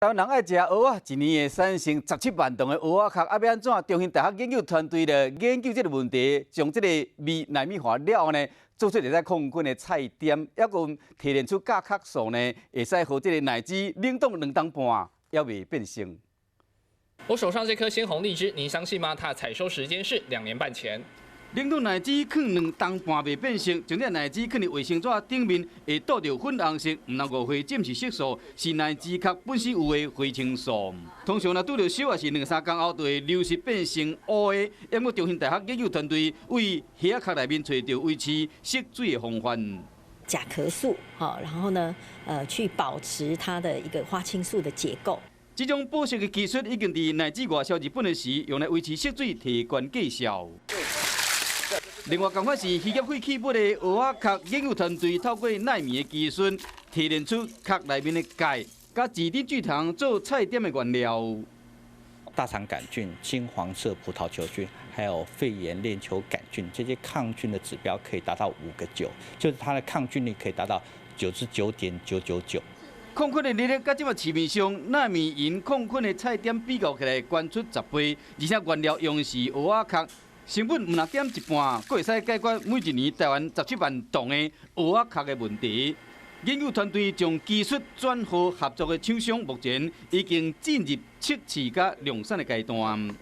台湾人爱食蚵仔，一年会产生17万吨的蚵仔壳，要安怎？中兴大学研究团队咧研究这个问题，将这个味纳米化了后呢，做出会使抗菌的菜点，还佫提炼出甲壳素呢，会使让这个奶汁冷冻2冬半，也未变性。我手上这颗鲜红荔枝，您相信吗？它的采收时间是2年半前。 冷冻奶汁放2冬半未变性，将这奶汁放伫卫生纸顶面，会倒着粉红色，唔能误会，这唔是色素，是奶汁壳本身有的花青素。通常若拄着小也是2、3天后就会流失变成乌的。因为中兴大学研究团队为虾壳内面找到维持色水的方法。甲壳素，好，然后呢，去保持它的一个花青素的结构。 这种保湿的技术已经伫奶汁外销日本的时，用来维持色水，提高绩效。 另外，同款是渔业废弃物的蚵仔壳研究团队透过纳米的技术，提炼出壳内面的钙，加自丁聚糖做菜点的原料。大肠杆菌、金黄色葡萄球菌，还有肺炎链球杆菌，这些抗菌的指标可以达到5个9，就是它的抗菌力可以达到99.999%。 抗菌的力量，甲即马市面上纳米银抗菌的菜点比较起来，高出10倍，而且原料用的是蚵仔壳。 成本唔若减一半，佫会使解决每一年台湾17万吨的蚵仔壳的问题。研究团队将技术转互合作的厂商，目前已经进入测试甲量产的阶段。